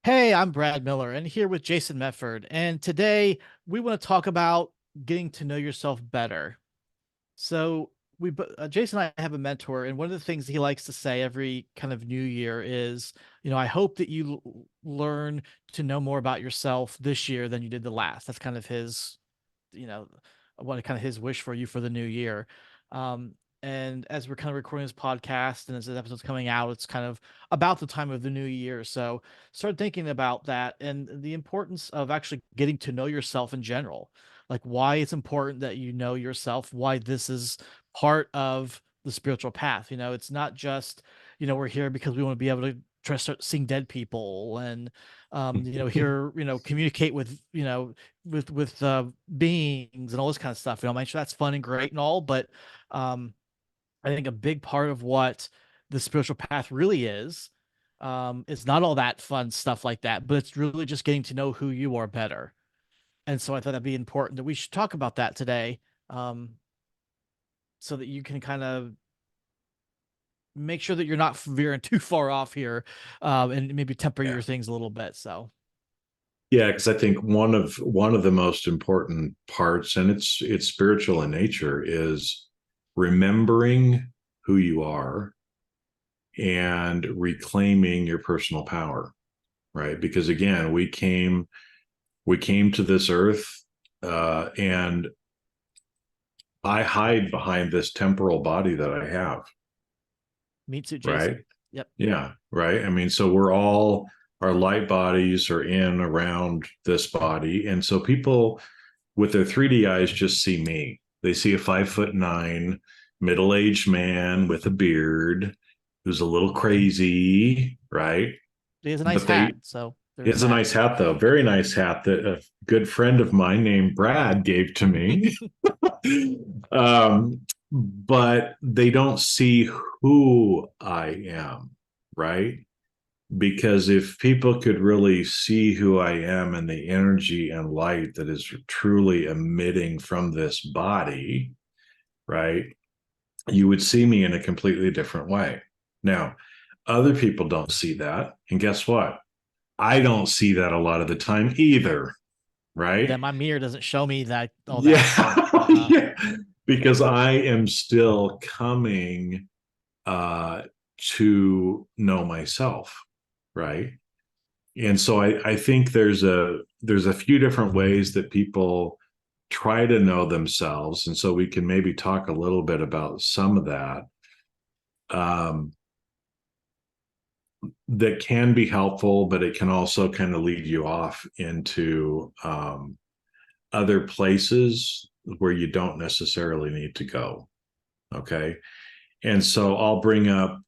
Hey, I'm Brad Miller and here with Jason Mefford. And today we want to talk about getting to know yourself better. So Jason and I have a mentor, and one of the things he likes to say every kind of new year is, I hope that you learn to know more about yourself this year than you did the last. That's kind of his, you know, what kind of his wish for you for the new year. Um, and as we're kind of recording this podcast and as this episode's coming out, it's kind of about the time of the new year. So start thinking about that and the importance of actually getting to know yourself in general, like why it's important that you know yourself, why this is part of the spiritual path. It's not just, we're here because we want to be able to try to start seeing dead people and here, communicate with, with beings and all this kind of stuff. I'm sure that's fun and great and all, but um I think a big part of what the spiritual path really is not all that fun stuff like that, but it's really just getting to know who you are better. And so I thought that'd be important that we should talk about that today, um, so that you can kind of make sure that you're not veering too far off here, and maybe temper Yeah. your things a little bit. So, Yeah, because I think one of the most important parts, and it's spiritual in nature, is remembering who you are and reclaiming your personal power, right? Because again, we came to this earth, and I hide behind this temporal body that I have, meet suit right? Jason. Yep. Yeah, right. I mean, so we're all our light bodies are in around this body, and so people with their 3D eyes just see me. They see a 5'9" middle-aged man with a beard who's a little crazy, right? He has a nice But hat, they so there's it's a that. nice hat though, very nice hat that a good friend of mine named Brad gave to me. But they don't see who I am, right? Because if people could really see who I am and the energy and light that is truly emitting from this body, right, you would see me in a completely different way. Now, other people don't see that. And guess what? I don't see that a lot of the time either, Yeah, right? my mirror doesn't show me that all that. So, Yeah. Yeah. Because I am still coming uh, to know myself, right? And so I think there's a few different ways that people try to know themselves, and so we can maybe talk a little bit about some of that, um, that can be helpful, but it can also kind of lead you off into other places where you don't necessarily need to go. Okay, and so I'll bring up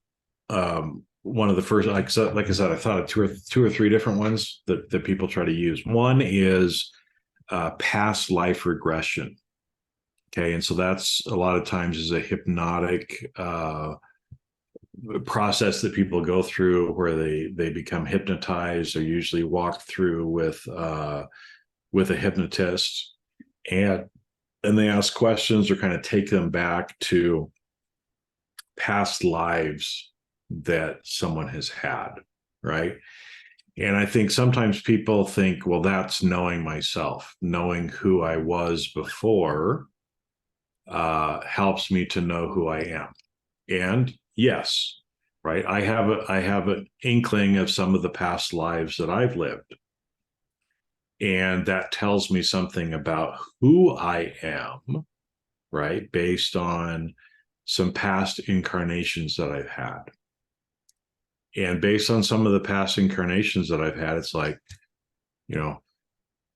one of the first, like I said, I thought of two or three different ones that people try to use. One is past life regression. Okay, and so that's a lot of times is a hypnotic process that people go through where they become hypnotized. They're usually walked through with a hypnotist, and and they ask questions or kind of take them back to past lives that someone has had, right? And I think sometimes people think, well, that's knowing myself, knowing who I was before helps me to know who I am. And yes, right, I have an inkling of some of the past lives that I've lived, and that tells me something about who I am, right, based on some past incarnations that I've had. And based on some of the past incarnations that I've had, it's like, you know,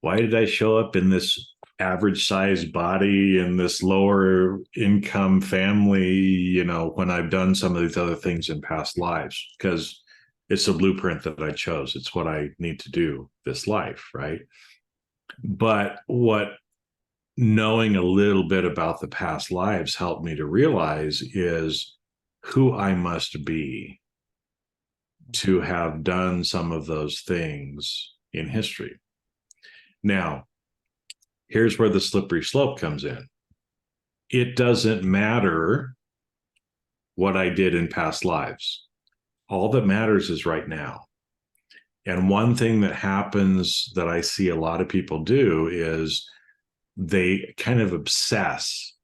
why did I show up in this average sized body in this lower income family, when I've done some of these other things in past lives? Because it's a blueprint that I chose. It's what I need to do this life, right? But what knowing a little bit about the past lives helped me to realize is who I must be to have done some of those things in history. Now, here's where the slippery slope comes in. It doesn't matter what I did in past lives. All that matters is right now. And one thing that happens that I see a lot of people do is they kind of obsess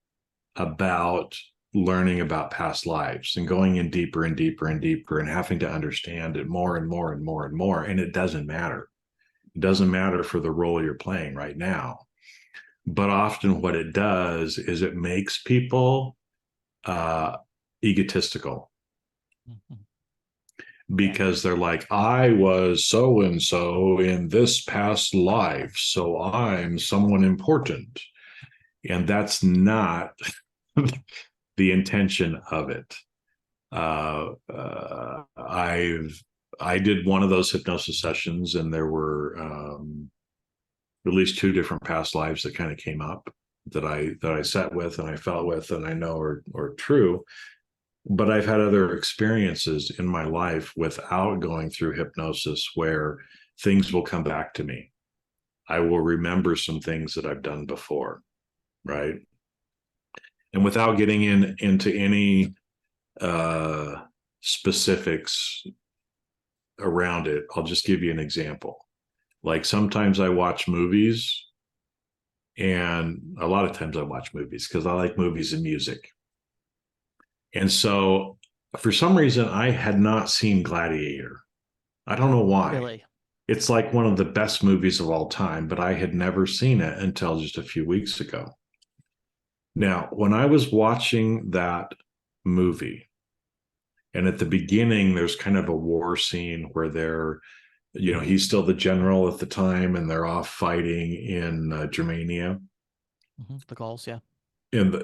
about learning about past lives and going in deeper and deeper and deeper and having to understand it more and more and more and more. And it doesn't matter. It doesn't matter for the role you're playing right now. But often what it does is it makes people uh, egotistical, Mhm. Yeah. because they're like, I was so and so in this past life, so I'm someone important. And that's not the intention of it. I did one of those hypnosis sessions, and there were at least two different past lives that kind of came up that I sat with and I felt with, and I know are true. But I've had other experiences in my life without going through hypnosis where things will come back to me. I will remember some things that I've done before, right? And without getting into any uh, specifics around it, I'll just give you an example. Like sometimes I watch movies, and a lot of times I watch movies because I like movies and music. And so for some reason, I had not seen Gladiator. I don't know why. Really. It's like one of the best movies of all time, but I had never seen it until just a few weeks ago. Now, when I was watching that movie, and at the beginning, there's kind of a war scene where he's still the general at the time, and they're off fighting in Germania, The calls, yeah.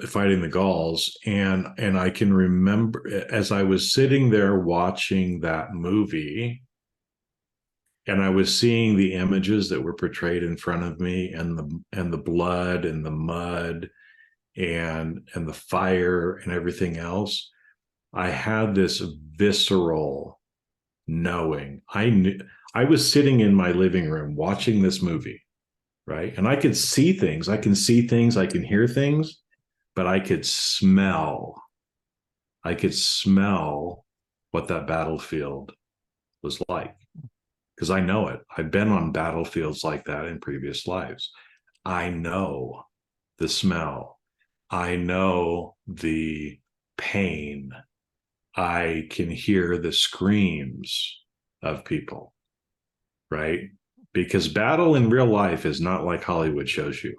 fighting the Gauls. And I can remember as I was sitting there watching that movie, and I was seeing the images that were portrayed in front of me, and the blood and the mud and the fire and everything else. I had this visceral knowing. I was sitting in my living room watching this movie, right? And I could see things. I can see things, I can hear things, but I could smell what that battlefield was like, because I know it. I've been on battlefields like that in previous lives. I know the smell. I know the pain. I can hear the screams of people, right? Because battle in real life is not like Hollywood shows you,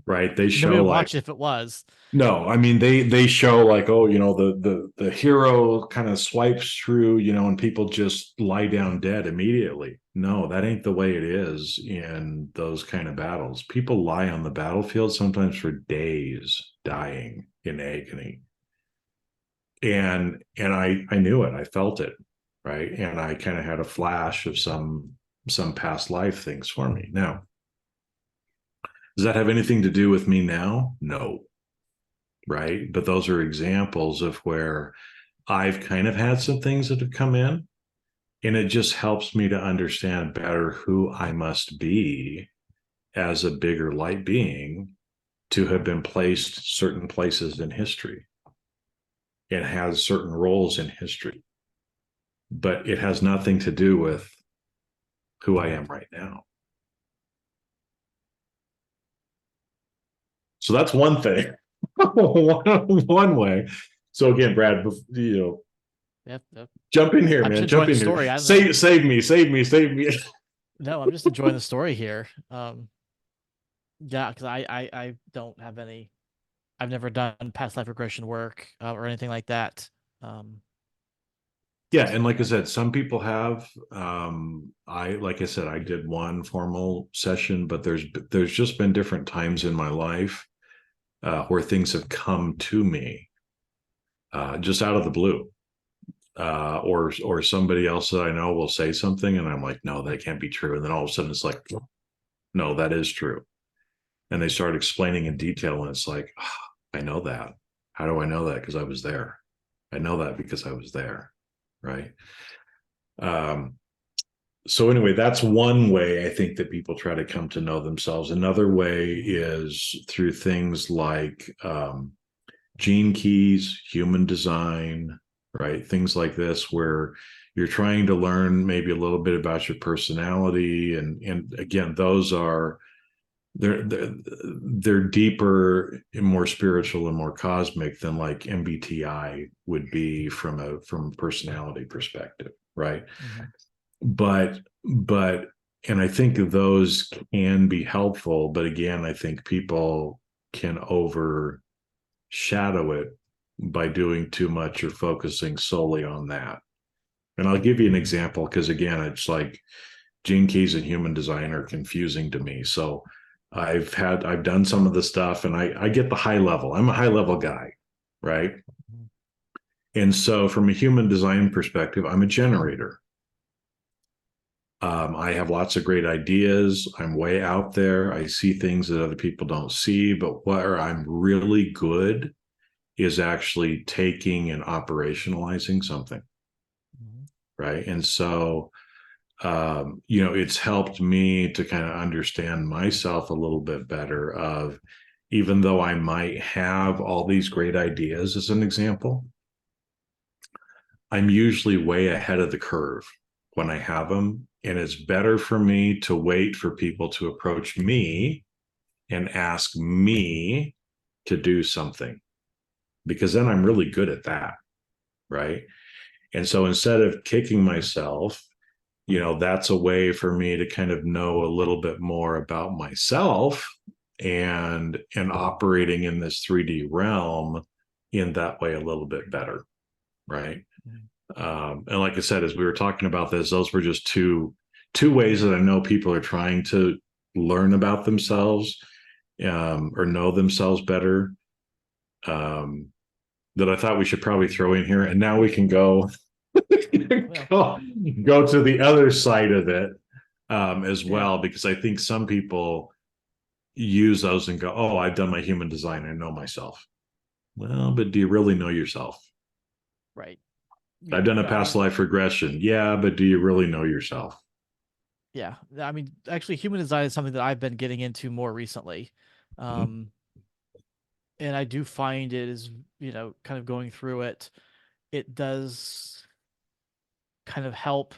right? They Nobody show would like, watch it if it was. no, I mean they show like, oh, the hero kind of swipes through, and people just lie down dead immediately. No, that ain't the way it is in those kind of battles. People lie on the battlefield sometimes for days, dying in agony. And I knew it. I felt it, right? And I kind of had a flash of some past life things for me. Now, does that have anything to do with me now? No, right? But those are examples of where I've kind of had some things that have come in, and it just helps me to understand better who I must be as a bigger light being to have been placed certain places in history and has certain roles in history. But it has nothing to do with who I am right now. So that's one thing, one way. So again, Brad, Yep, yep. jump in here, I'm just man. enjoying Jump the in here. story. I don't know. Save me. No, I'm just enjoying the story here. Yeah, because I don't have any. I've never done past life regression work or anything like that. Um, Yeah, and so like I yeah. said, some people have. Like I said, I did one formal session, but there's just been different times in my life where things have come to me just out of the blue. Or somebody else that I know will say something, and I'm like, no, that can't be true. And then all of a sudden, it's like, no, that is true. And they start explaining in detail, and it's like, oh, I know that. How do I know that? Because I was there. I know that because I was there, right? Um, so anyway, that's one way I think that people try to come to know themselves. Another way is through things like gene keys, human design, right? Things like this, where you're trying to learn maybe a little bit about your personality, and again, those are they're deeper and more spiritual and more cosmic than like MBTI would be from a personality perspective, right? Mhm. But and I think those can be helpful, but again, I think people can overshadow it by doing too much or focusing solely on that. And I'll give you an example because again, it's like gene keys and human design are confusing to me. So I've done some of the stuff and I get the high level. I'm a high level guy, right? Mhm. And so from a human design perspective, I'm a generator. I have lots of great ideas. I'm way out there. I see things that other people don't see. But where I'm really good is actually taking and operationalizing something, Mhm. right? And so, it's helped me to kind of understand myself a little bit better. Of even though I might have all these great ideas, as an example, I'm usually way ahead of the curve when I have them. And it's better for me to wait for people to approach me and ask me to do something because then I'm really good at that. Right. And so instead of kicking myself, that's a way for me to kind of know a little bit more about myself and operating in this 3D realm in that way a little bit better. Right. Mhm. And like I said, as we were talking about this, those were just two ways that I know people are trying to learn about themselves, or know themselves better, um, that I thought we should probably throw in here. And now we can go Well, go, go to the other side of it, as yeah, well, because I think some people use those and go, "Oh, I've done my human design. I know myself." Well, but do you really know yourself? right. I've Yeah, done a no, I past mean, life regression. Yeah, but do you really know yourself? yeah, I mean, actually, human design is something that I've been getting into more recently, Mhm. um, and I do find it is, kind of going through it. It does kind of help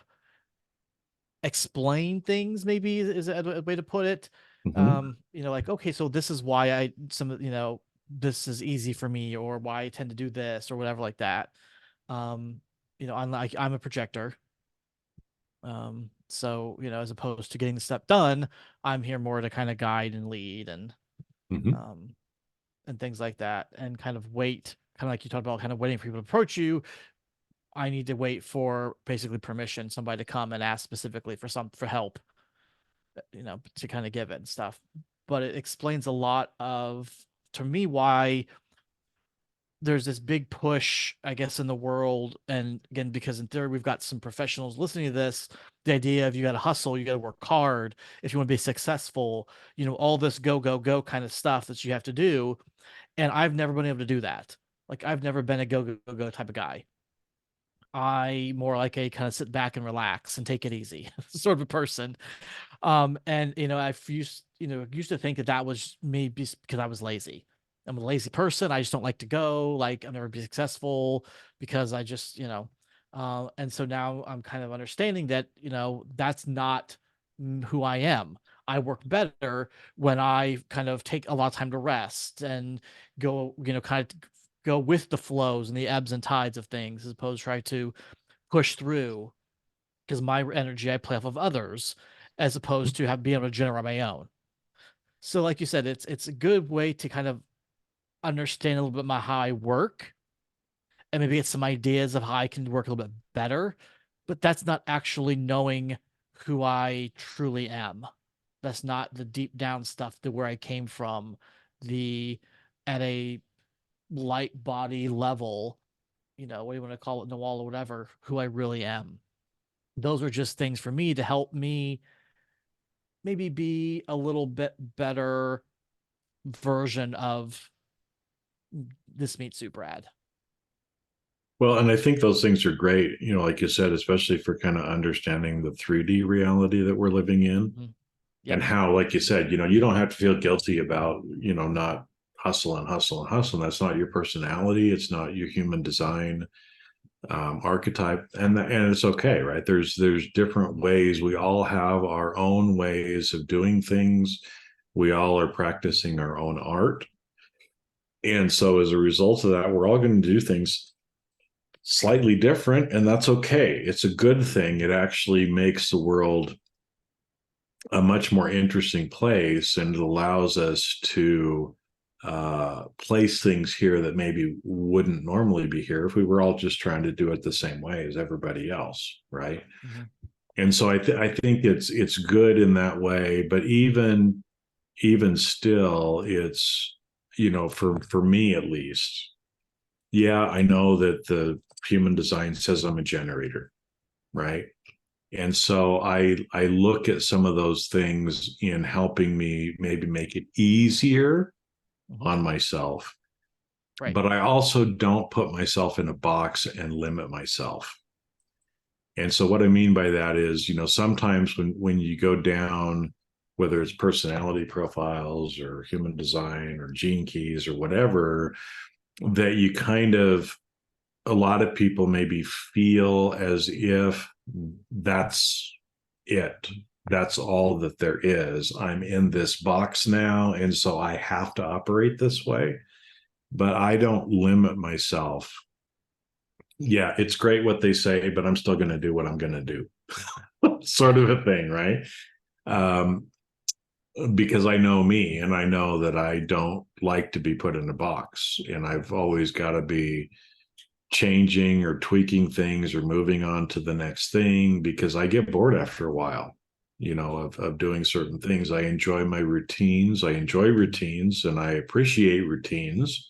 explain things. Maybe is a way to put it. Mhm. Like, okay, so this is why this is easy for me, or why I tend to do this, or whatever like that. Um, I'm a projector. So, as opposed to getting the step done, I'm here more to kind of guide and lead Mhm. um and things like that, and kind of wait, kind of like you talked about, kind of waiting for people to approach you. I need to wait for basically permission, somebody to come and ask specifically for help, to kind of give it and stuff. But it explains a lot of, to me, why there's this big push, I guess, in the world. And again, because in theory, we've got some professionals listening to this, the idea of you got to hustle, you got to work hard if you want to be successful, all this go, go, go kind of stuff that you have to do. And I've never been able to do that. Like, I've never been a go, go, go, go type of guy. I more like a kind of sit back and relax and take it easy sort of a person. And I've used to think that that was maybe because I was lazy. I'm a lazy person. I just don't like to go. Like, I'll never be successful because I just, and so now I'm kind of understanding that, that's not who I am. I work better when I kind of take a lot of time to rest and go, kind of go with the flows and the ebbs and tides of things, as opposed to try to push through, because my energy I play off of others, as opposed to have being able to generate my own. So, like you said, it's a good way to kind of understand a little bit my how I work, and maybe get some ideas of how I can work a little bit better. But that's not actually knowing who I truly am. That's not the deep down stuff, to where I came from, the at a light body level, what do you want to call it, in the wall or whatever, who I really am. Those are just things for me to help me maybe be a little bit better version of this meat soup Brad. Well, and I think those things are great, like you said, especially for kind of understanding the 3D reality that we're living in, Mm-hmm. and Yep. how, like you said, you don't have to feel guilty about, not hustle and hustle and hustle. That's not your personality. It's not your human design. archetype, and it's okay, right? There's different ways. We all have our own ways of doing things. We all are practicing our own art, and so as a result of that, we're all going to do things slightly different, and that's okay. It's a good thing. It actually makes the world a much more interesting place, and it allows us to place things here that maybe wouldn't normally be here if we were all just trying to do it the same way as everybody else, right? Mhm. And so I think it's good in that way, but even still, it's, for me at least, yeah, I know that the human design says I'm a generator, right? And so I look at some of those things in helping me maybe make it easier Mhm. on myself, Right. but I also don't put myself in a box and limit myself. And so what I mean by that is, sometimes when you go down, whether it's personality profiles or human design or gene keys or whatever, that you kind of, a lot of people maybe feel as if that's it. That's all that there is. I'm in this box now, and so I have to operate this way. But I don't limit myself. Yeah, it's great what they say, but I'm still going to do what I'm going to do, sort Yeah. of a thing, right? Um, because I know me, and I know that I don't like to be put in a box, and I've always got to be changing or tweaking things or moving on to the next thing because I get bored after a while, of doing certain things. I enjoy my routines. I enjoy routines and I appreciate routines,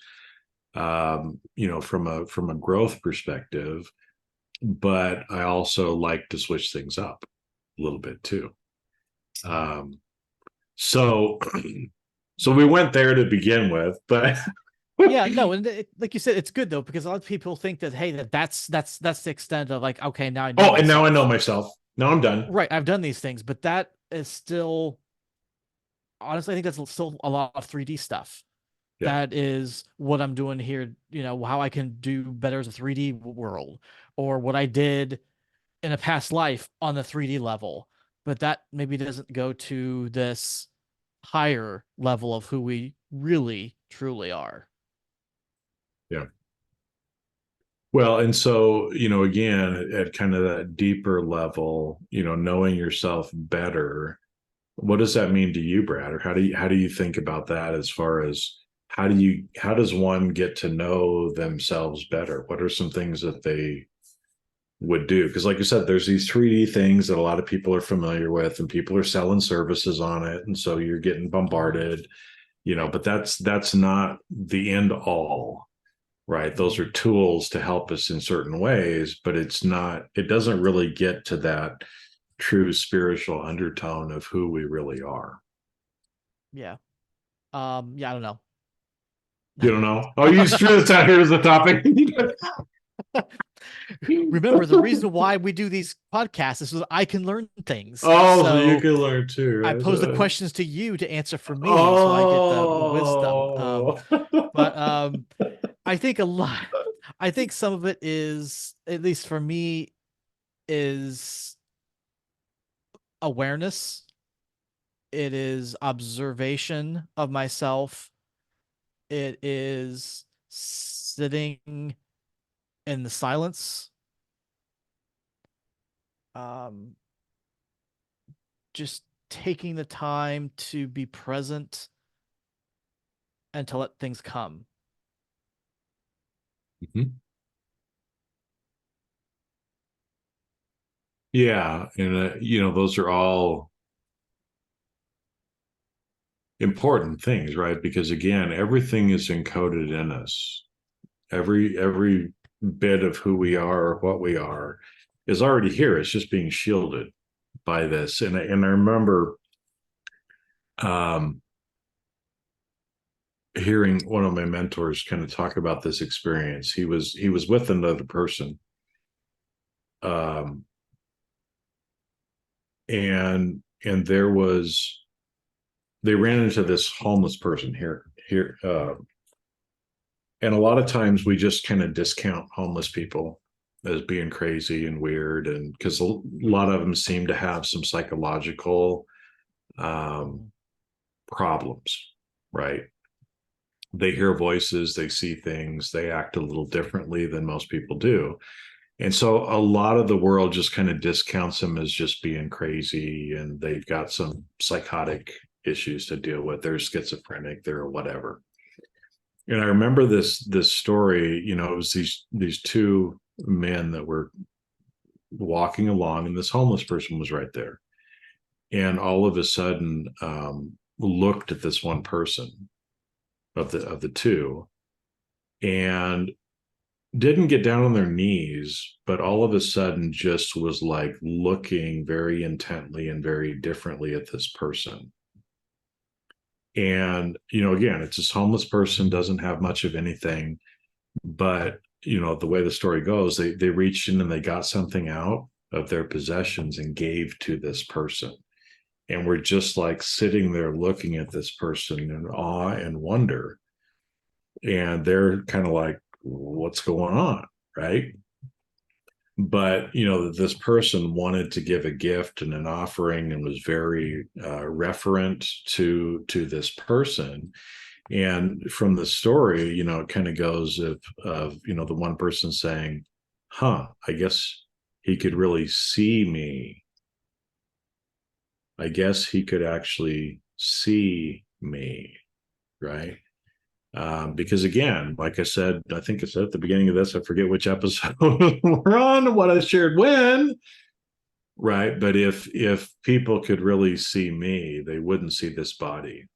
from a growth perspective. But I also like to switch things up a little bit too. Um, so, so we went there to begin with, but Yeah, no, and like you said, it's good though because a lot of people think that hey, that's the extent of like okay, now I know oh, and now I know myself. myself. Now I'm done. Right, I've done these things, but that is still honestly, I think that's still a lot of 3D stuff. Yeah. That is what I'm doing here, how I can do better as a 3D world, or what I did in a past life on the 3D level. But that maybe doesn't go to this higher level of who we really truly are. Yeah. Well, and so, again, at kind of that deeper level, knowing yourself better, what does that mean to you, Brad? Or how do you think about that as far as how does one get to know themselves better? What are some things that they would do? Because like you said, there's these 3D things that a lot of people are familiar with and people are selling services on it. And so you're getting Mhm. bombarded, Right. but that's not the end all, right? Those are Mhm. tools to help us in certain ways, but it doesn't really get to that true spiritual undertone of who we really are. Yeah. Yeah, I don't know. You don't know? Oh, you just threw this out here as a topic. Remember, the reason why we do these podcasts is so that I can learn things. Oh, so you So can learn too, I right? pose the questions to you to answer for me, so I get the wisdom. Oh. But I think a lot. I think some of it is, at least for me, is awareness. It is observation of myself. It is sitting in the silence. Um, just taking the time to be present and to let things come. Mhm. Yeah, and those are all important things, right? Because again, everything is encoded in us. Every bit of who we are or what we are is already here. It's just being shielded by this. And I remember um, hearing one of my mentors kind of talk about this experience. He was with another person, um, and they ran into this homeless person here, and a lot of times we just kind of discount homeless people as being crazy and weird, and because a lot of them seem to have some psychological um, problems, right? They hear voices, they see things, they act a little differently than most people do. And so a lot of the world just kind of discounts them as just being crazy, and they've got some psychotic issues to deal with. They're schizophrenic, they're whatever. And I remember this story, it was these two men that were walking along, and this homeless person was right there. And all of a sudden, looked at this one person of the two, and didn't get down on their knees, but all of a sudden just was like looking very intently and very differently at this person. And, again, it's this homeless person, doesn't have much of anything, but the way the story goes, they reached in and they got something out of their possessions and gave to this person. And we're just like sitting there looking at this person in awe and wonder. And they're kind of like, what's going on? Right. But, this person wanted to give a gift and an offering and was very referent to this person. And from the story, it kind of goes of the one person saying, I guess he could really see me. I guess he could actually see me, right? Because again, like I said, I think I said at the beginning of this, I forget which episode we're on, what I shared when, right? But if people could really see me, they wouldn't see this body.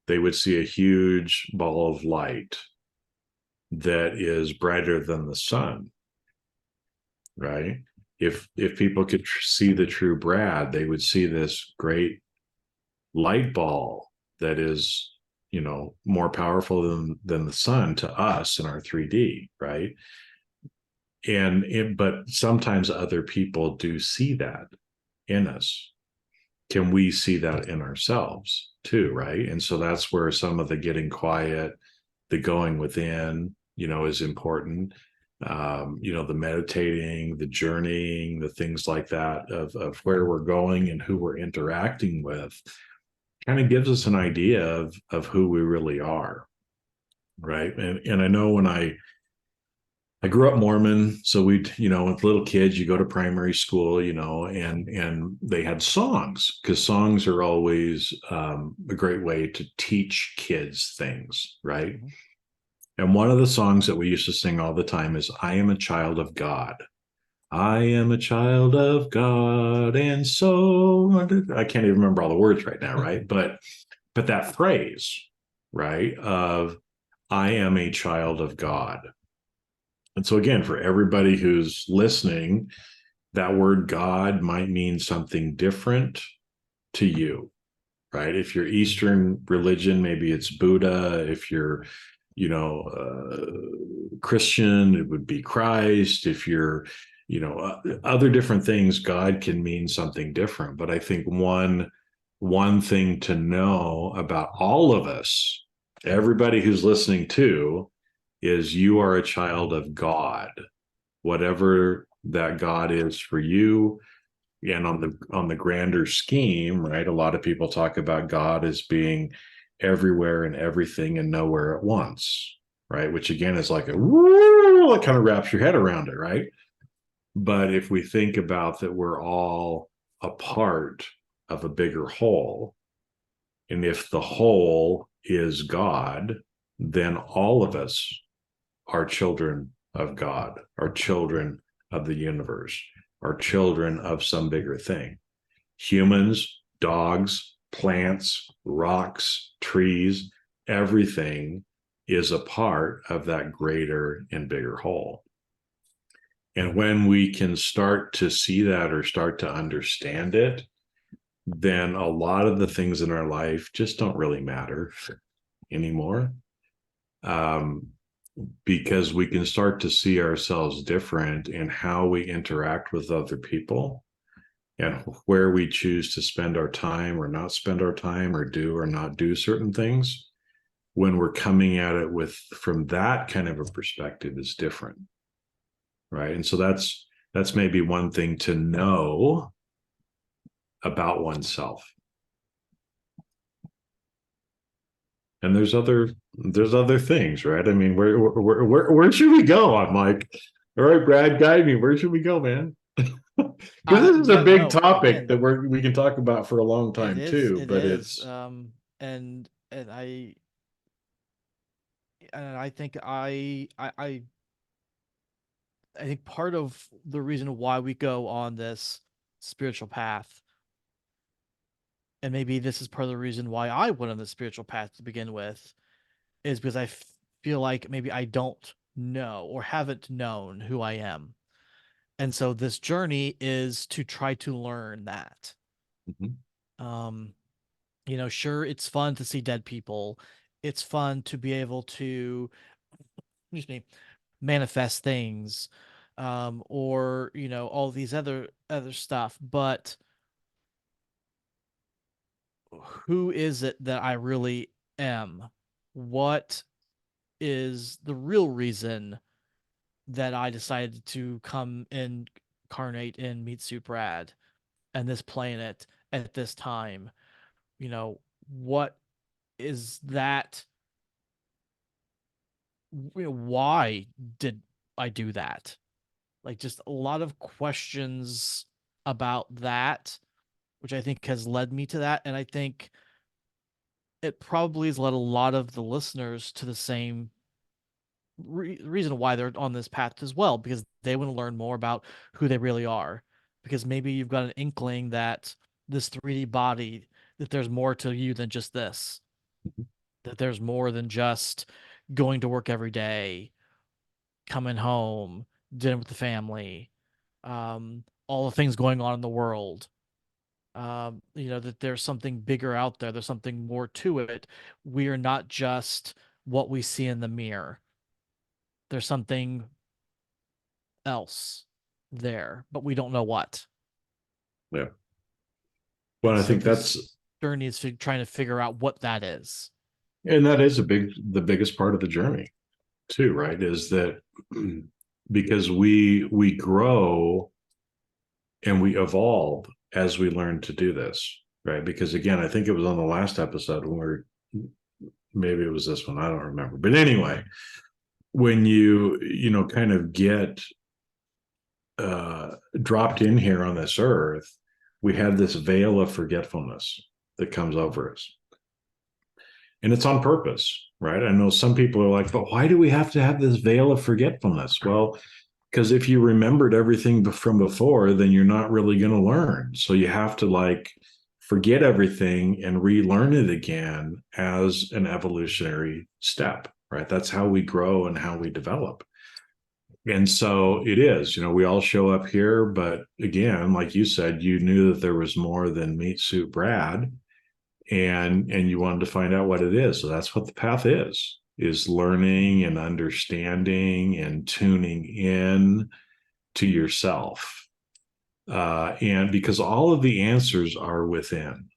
They would see a huge ball of light that is brighter than the sun, right? If people could see the true Brad, they would see this great light ball that is more powerful than the sun to us in our 3D, right? But sometimes other people do see that in us. Can we see that in ourselves too, right? And so that's where some of the getting quiet, the going within, is important. The meditating, the journeying, the things like that of where we're going and who we're interacting with kind of gives us an idea of who we really are, right? And I know when I grew up Mormon, so we'd with little kids, you go to primary school, and they had songs, because songs are always a great way to teach kids things, right? Mm-hmm. And one of the songs that we used to sing all the time is "I am a child of God." I am a child of God, and so I can't even remember all the words right now, right? But that phrase, right, of I am a child of God. And so again, for everybody who's listening, that word God might mean something different to you, right? If you're Eastern religion, maybe it's Buddha. If you're, Christian, it would be Christ. If you're, other different things, God can mean something different. But I think one thing to know about all of us, everybody who's listening to, is you are a child of God, whatever that God is for you. And on the grander scheme, right? A lot of people talk about God as being everywhere and everything and nowhere at once, right? Which again is like it kind of wraps your head around it, right? But if we think about that, we're all a part of a bigger whole. And if the whole is God, then all of us are children of God, are children of the universe, are children of some bigger thing. Humans, dogs, plants, rocks, trees, everything is a part of that greater and bigger whole. And when we can start to see that or start to understand it, then a lot of the things in our life just don't really matter anymore. Because we can start to see ourselves different in how we interact with other people and where we choose to spend our time or not spend our time or do or not do certain things. When we're coming at it from that kind of a perspective is different. right? And so that's maybe one thing to know about oneself. And there's other things, right? I mean, where should we go? I'm like, all right, Brad, guide me. Where should we go, man? Because this is a Yeah, big no, topic again, that we can talk about for a long time too. it But is. it's And I think I think part of the reason why we go on this spiritual path, and maybe this is part of the reason why I went on the spiritual path to begin with, is because feel like maybe I don't know or haven't known who I am. And so this journey is to try to learn that. Mhm. Um, sure, it's fun to see dead people. It's fun to be able to, excuse me, manifest things, or all these other stuff. But who is it that I really am? What is the real reason that I decided to come incarnate in Meat Soup Rad and this planet at this time? What is that? Why did I do that? Like, just a lot of questions about that, which I think has led me to that. And I think it probably has led a lot of the listeners to the same reason why they're on this path as well, because they want to learn more about who they really are. Because maybe you've got an inkling that this 3D body, that there's more to you than just this, that there's more than just going to work every day, coming home, dinner with the family, all the things going on in the world. That there's something bigger out there, there's something more to it. We are not just what we see in the mirror. There's something else there, but we don't know what. yeah. Well, And I so think this that's journey is trying to figure out what that is. and that is the biggest part of the journey too, right? Is that because we grow and we evolve as we learn to do this, right? Because again, I think it was on the last episode when maybe it was this one, I don't remember. But anyway, when you kind of get dropped in here on this earth, we have this veil of forgetfulness that comes over us. And it's on purpose, right? I know some people are like, but why do we have to have this veil of forgetfulness? Well, because if you remembered everything from before, then you're not really going to learn. So you have to like forget everything and relearn it again as an evolutionary step, right? That's how we grow and how we develop. And so it is, we all show up here, but again, like you said, you knew that there was more than Meat Soup Brad, and you wanted to find out what it is. So that's what the path is learning and understanding and tuning in to yourself. And because all of the answers are within,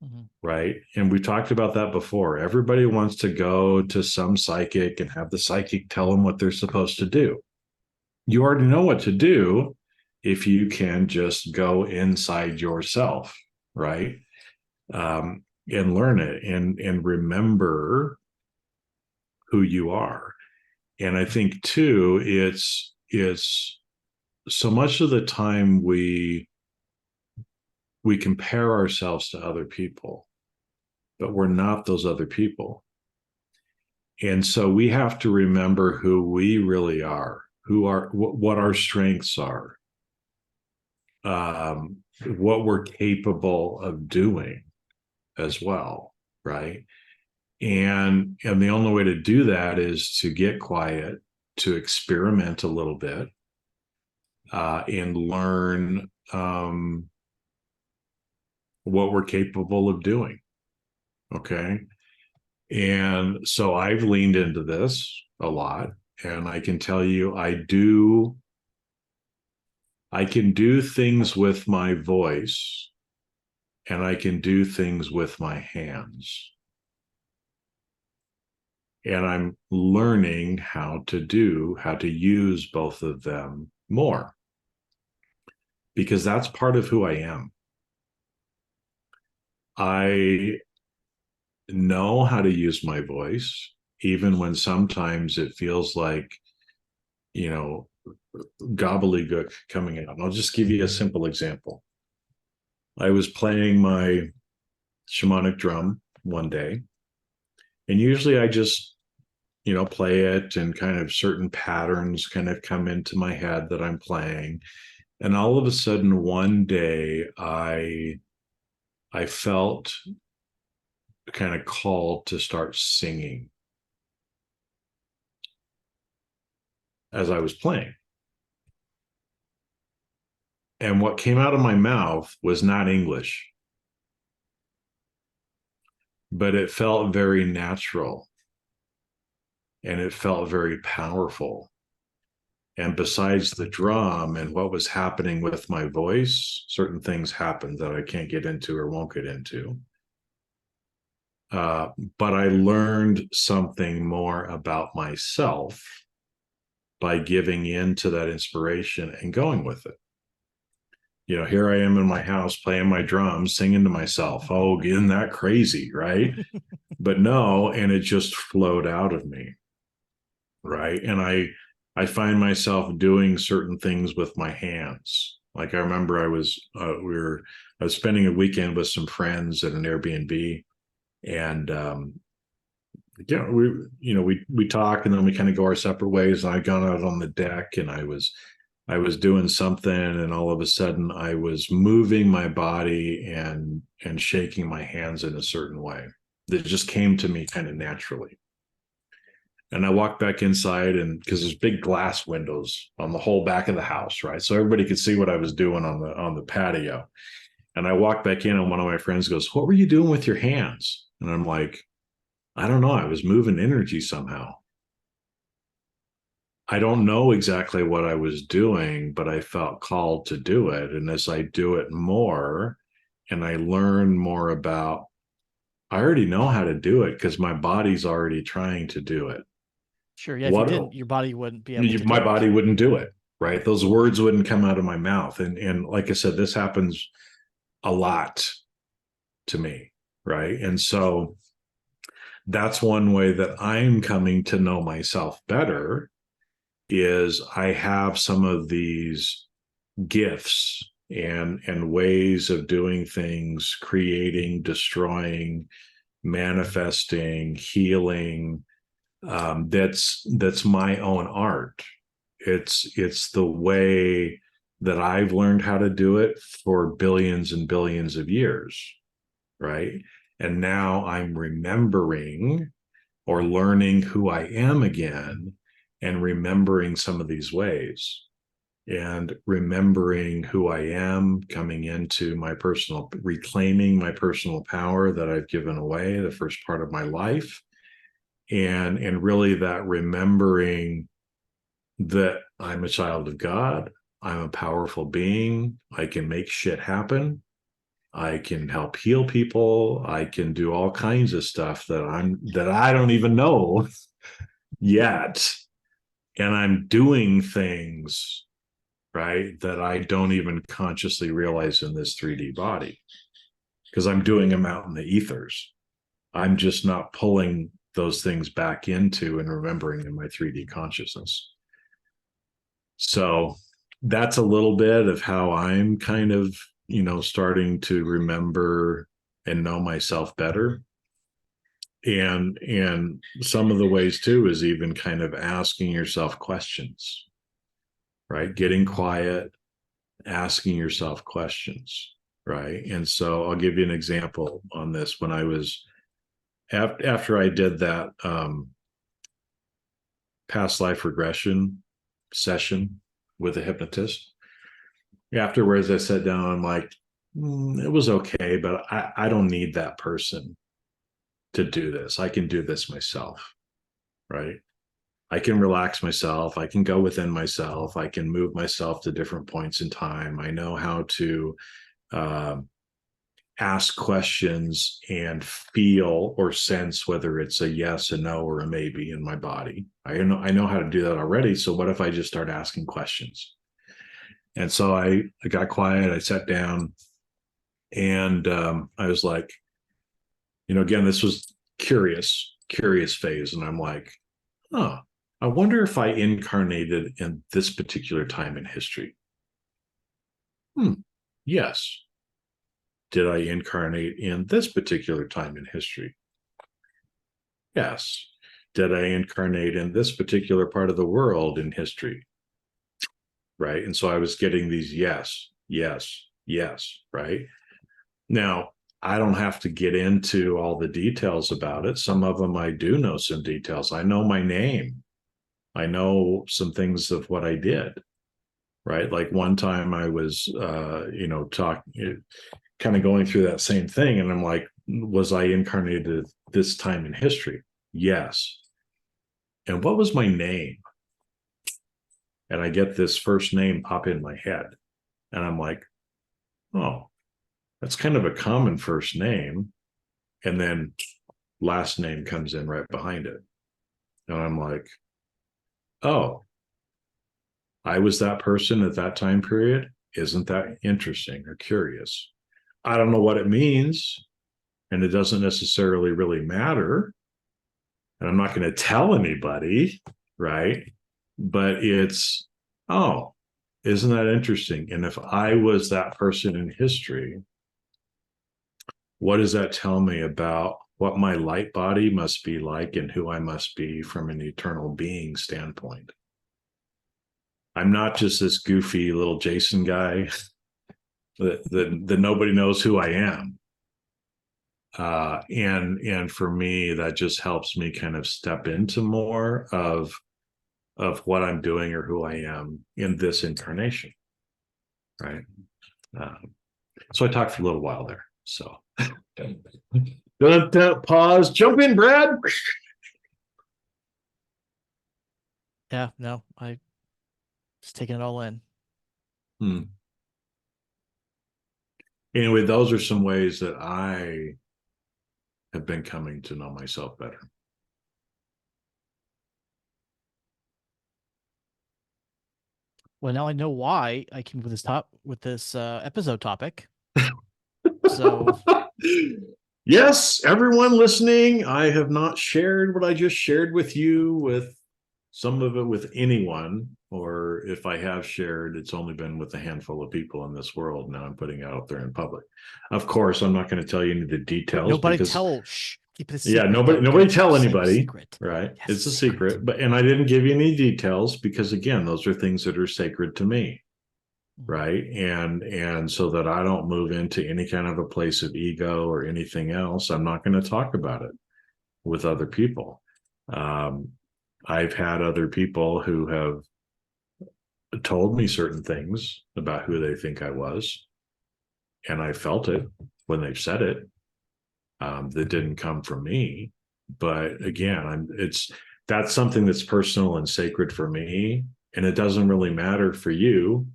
Mm-hmm. right? And we talked about that before. Everybody wants to go to some psychic and have the psychic tell them what they're supposed to do. You already know what to do if you can just go inside yourself, right? And learn it and remember who you are. And I think too, it's so much of the time we compare ourselves to other people, but we're not those other people. And so we have to remember who we really are, what our strengths are, um, what we're capable of doing as well, right? And the only way to do that is to get quiet, to experiment a little bit, and learn what we're capable of doing. Okay. And so I've leaned into this a lot, and I can tell you I can do things with my voice, and I can do things with my hands. And I'm learning how to use both of them more because that's part of who I am. I know how to use my voice, even when sometimes it feels like, you know, gobbledygook coming out. I'll just give you a simple example. I was playing my shamanic drum one day, and usually I just, play it and kind of certain patterns kind of come into my head that I'm playing. And all of a sudden one day I felt kind of called to start singing as I was playing. And what came out of my mouth was not English, but it felt very natural and it felt very powerful. And besides the drum and what was happening with my voice, certain things happened that I can't get into or won't get into. Uh, but I learned something more about myself by giving in to that inspiration and going with it. Here I am in my house playing my drums, singing to myself. Oh, isn't that crazy? Right. But no, and it just flowed out of me. Right. And I find myself doing certain things with my hands. Like I remember I was spending a weekend with some friends at an Airbnb, and we talk and then we kind of go our separate ways. And I'd gone out on the deck and I was doing something, and all of a sudden I was moving my body and shaking my hands in a certain way that just came to me kind of naturally. And I walked back inside, and because there's big glass windows on the whole back of the house, right? So everybody could see what I was doing on the patio. And I walked back in, and one of my friends goes, "What were you doing with your hands?" And I'm like, "I don't know. I was moving energy somehow. I don't know exactly what I was doing, but I felt called to do it. And as I do it more and I learn more about, I already know how to do it because my body's already trying to do it. Sure. Yeah. If you What didn't, your body wouldn't be able to my do it. body wouldn't do it, right? Those words wouldn't come out of my mouth. And like I said, this happens a lot to me, right? And so that's one way that I'm coming to know myself better is I have some of these gifts and ways of doing things, creating, destroying, manifesting, healing. That's my own art. It's the way that I've learned how to do it for billions and billions of years, right? And now I'm remembering or learning who I am again and remembering some of these ways and remembering who I am coming into my reclaiming my personal power that I've given away the first part of my life. And really that remembering that I'm a child of God, I'm a powerful being, I can make shit happen. I can help heal people. I can do all kinds of stuff that I don't even know yet. And I'm doing things, right, that I don't even consciously realize in this 3D body because I'm doing them out in the ethers. I'm just not pulling those things back into and remembering in my 3D consciousness. So that's a little bit of how I'm kind of, starting to remember and know myself better. And some of the ways too is even kind of asking yourself questions, right? Getting quiet, asking yourself questions, right? And so I'll give you an example on this. When I was after I did that past life regression session with a hypnotist, afterwards I sat down and I'm like, it was okay, but I don't need that person to do this. I can do this myself, right? I can relax myself. I can go within myself. I can move myself to different points in time. I know how to uh, ask questions and feel or sense whether it's a yes, a no, or a maybe in my body. I know how to do that already. So what if I just start asking questions? And so I got quiet. I sat down, and I was like, again, this was curious phase, and I'm like, oh, I wonder if I incarnated in this particular time in history. Yes. Did I incarnate in this particular time in history? Yes. Did I incarnate in this particular part of the world in history? Right. And so I was getting these yes, yes, yes. Right. Now, I don't have to get into all the details about it. Some of them I do know some details. I know my name. I know some things of what I did. Right. Like one time I was, talking, kind of going through that same thing. And I'm like, was I incarnated this time in history? Yes. And what was my name? And I get this first name pop in my head. And I'm like, oh, that's kind of a common first name. And then last name comes in right behind it. And I'm like, oh, I was that person at that time period. Isn't that interesting or curious? I don't know what it means. And it doesn't necessarily really matter. And I'm not going to tell anybody, right? But it's, oh, isn't that interesting? And if I was that person in history, what does that tell me about what my light body must be like and who I must be from an eternal being standpoint? I'm not just this goofy little Jason guy that nobody knows who I am. And for me, that just helps me kind of step into more of what I'm doing or who I am in this incarnation, right? So I talked for a little while there. So pause, jump in, Brad. Yeah, no, I just taking it all in. Anyway, those are some ways that I have been coming to know myself better. Well, now I know why I came with this episode topic. So Yes, everyone listening, I have not shared what I just shared with you with some of it with anyone, or if I have shared, it's only been with a handful of people in this world. Now I'm putting it out there in public. Of course, I'm not going to tell you any of the details because keep it a yeah, secret though. nobody tell Safe anybody, secret. right? Yes, It's a secret. And I didn't give you any details because again, those are things that are sacred to me. Right. And so that I don't move into any kind of a place of ego or anything else, I'm not going to talk about it with other people. I've had other people who have told me certain things about who they think I was, and I felt it when they've said it. That didn't come from me, but again, that's something that's personal and sacred for me, and it doesn't really matter for you,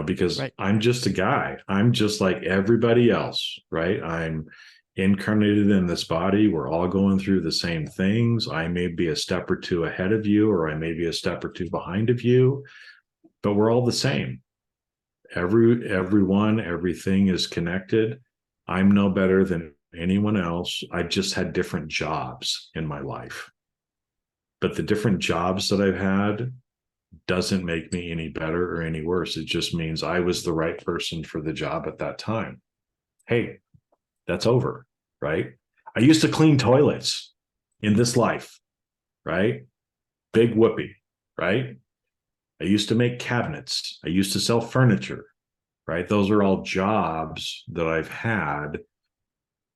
because right. I'm just a guy. I'm just like everybody else, right? I'm incarnated in this body. We're all going through the same things. I may be a step or two ahead of you, or I may be a step or two behind of you, but we're all the same. Everyone, everything is connected. I'm no better than anyone else. I've just had different jobs in my life. But the different jobs that I've had doesn't make me any better or any worse. It just means I was the right person for the job at that time. Hey, that's over, right? I used to clean toilets in this life, right? Big whoopee, right? I used to make cabinets. I used to sell furniture, right? Those are all jobs that I've had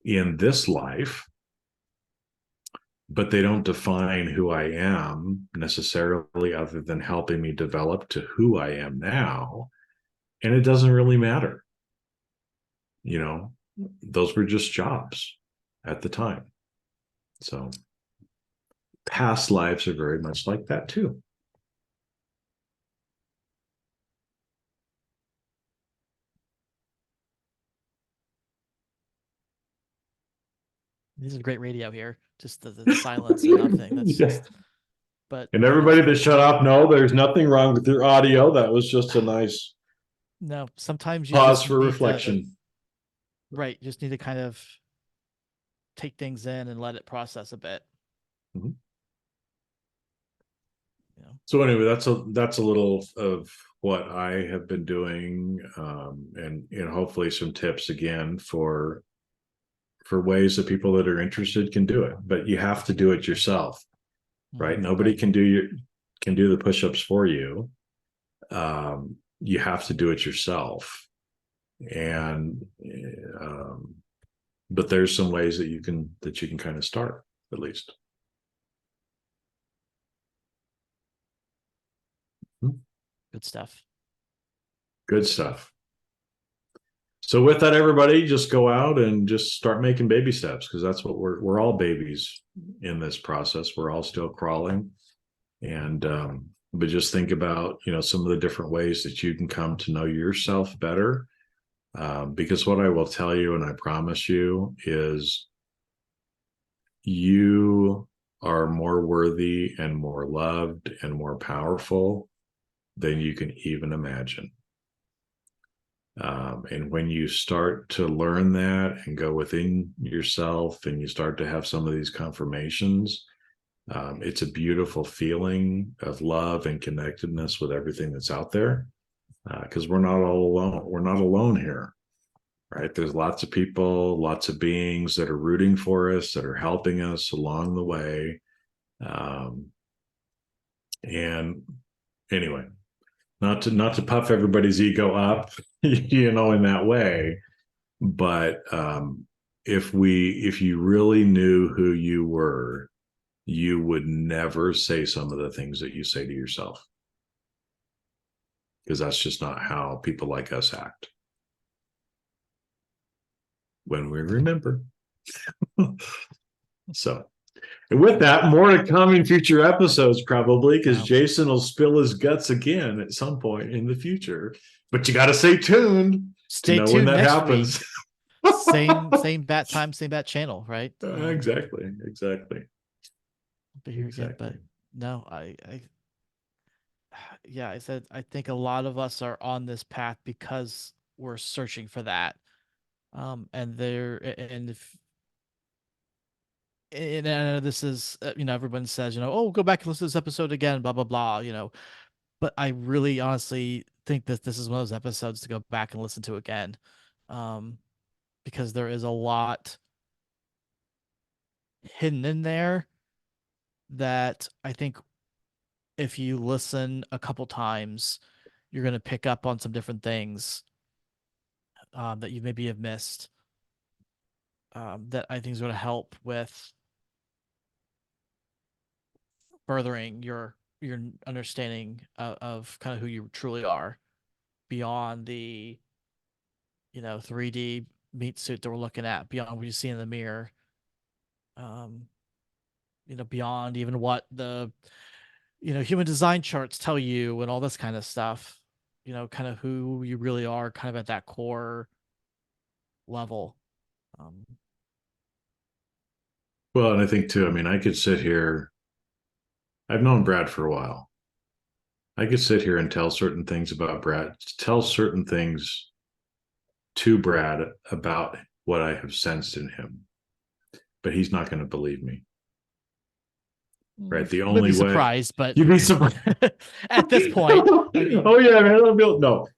in this life, but they don't define who I am necessarily, other than helping me develop to who I am now. And it doesn't really matter. Those were just jobs at the time. So past lives are very much like that too. This is great radio here. Just the silence and nothing. That's Yeah. just, but And yeah, everybody that shut off, no, there's nothing wrong with your audio. That was just a nice no, sometimes you pause just for need to, reflection. right, just need to kind of take things in and let it process a bit, Mhm. you know. So anyway, that's a little of what I have been doing, and hopefully some tips again for ways that people that are interested can do it. But you have to do it yourself, right? Nobody Right. can do the push-ups for you. You have to do it yourself, and um, but there's some ways that you can kind of start at least. Good stuff. Good stuff. So with that, everybody, just go out and just start making baby steps, because that's what we're all babies in this process. We're all still crawling, and but just think about some of the different ways that you can come to know yourself better. Because what I will tell you, and I promise you, is you are more worthy and more loved and more powerful than you can even imagine. And when you start to learn that and go within yourself and you start to have some of these confirmations, it's a beautiful feeling of love and connectedness with everything that's out there, because we're not all alone. We're not alone here, right? There's lots of people, lots of beings that are rooting for us, that are helping us along the way. Um, and anyway, not to puff everybody's ego up, in that way. But if you really knew who you were, you would never say some of the things that you say to yourself, because that's just not how people like us act when we remember. So, and with that, more to come in future episodes, probably, because Wow. Jason will spill his guts again at some point in the future. But you got to stay tuned to Stay know when tuned that next happens. week. Same bat time, same bat channel, right? Exactly. Be here again, but Exactly. no, yeah, I said I think a lot of us are on this path because we're searching for that. And there, and if, and this is, everyone says, oh, go back and listen to this episode again, blah blah blah, but I really honestly think that this is one of those episodes to go back and listen to again, um, because there is a lot hidden in there that I think if you listen a couple times, you're going to pick up on some different things, that you maybe have missed, that I think is going to help with furthering your understanding of kind of who you truly are beyond the 3D meat suit that we're looking at, beyond what you see in the mirror, um, beyond even what the human design charts tell you and all this kind of stuff. Kind of who you really are, kind of at that core level. Um, Well, and I think too, I mean, I could sit here, I've known Brad for a while. I could sit here and tell certain things about Brad, tell certain things to Brad about what I have sensed in him, but he's not going to believe me, right? The would be only way surprised, but you'd be surprised. at this point, I mean, Oh, yeah, man. No,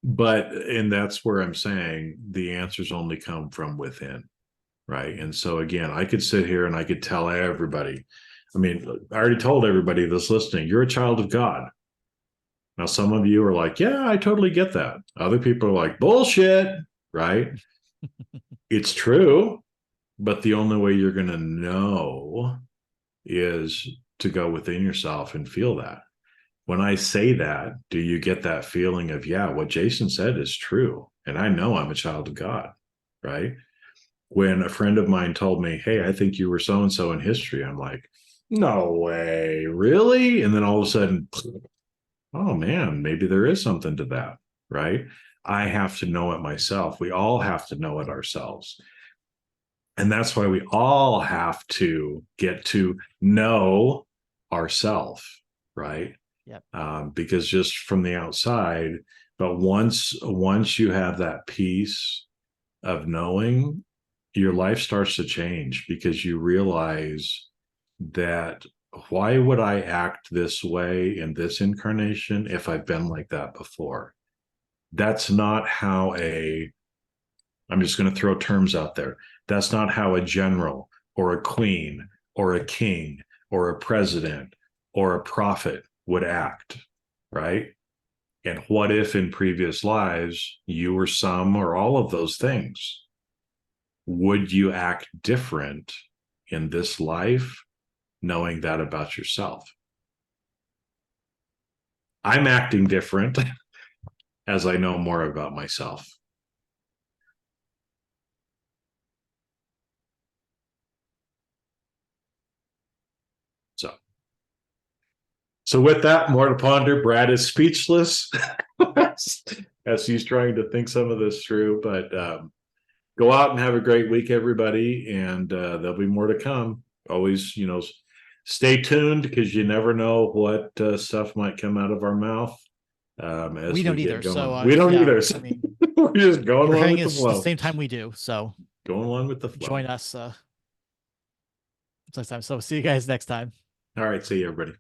and that's where I'm saying the answers only come from within, right? And so again, I could sit here and I could tell everybody. I mean, I already told everybody that's listening, you're a child of God. Now, some of you are like, yeah, I totally get that. Other people are like, bullshit, right? It's true, but the only way you're going to know is to go within yourself and feel that. When I say that, do you get that feeling of, yeah, what Jason said is true? And I know I'm a child of God, right? When a friend of mine told me, hey, I think you were so and so in history, I'm like, no way, really? And then all of a sudden, oh man, maybe there is something to that, right? I have to know it myself. We all have to know it ourselves. And that's why we all have to get to know ourselves, right? Yep. Because just from the outside, but once you have that peace of knowing, your life starts to change because you realize that why would I act this way in this incarnation if I've been like that before? That's not how I'm just going to throw terms out there. That's not how a general or a queen or a king or a president or a prophet would act, right? And what if in previous lives you were some or all of those things? Would you act different in this life knowing that about yourself? I'm acting different as I know more about myself. So, so with that, more to ponder. Brad is speechless as he's trying to think some of this through. But go out and have a great week, everybody, and there'll be more to come. Always, stay tuned because you never know what stuff might come out of our mouth We as we don't get either. So, going. We don't yeah, either. I mean, We're just going you're along hearing with the us the flow. same time we do. So Going along with the join flow. us next time. So see you guys next time. All right. See you, everybody.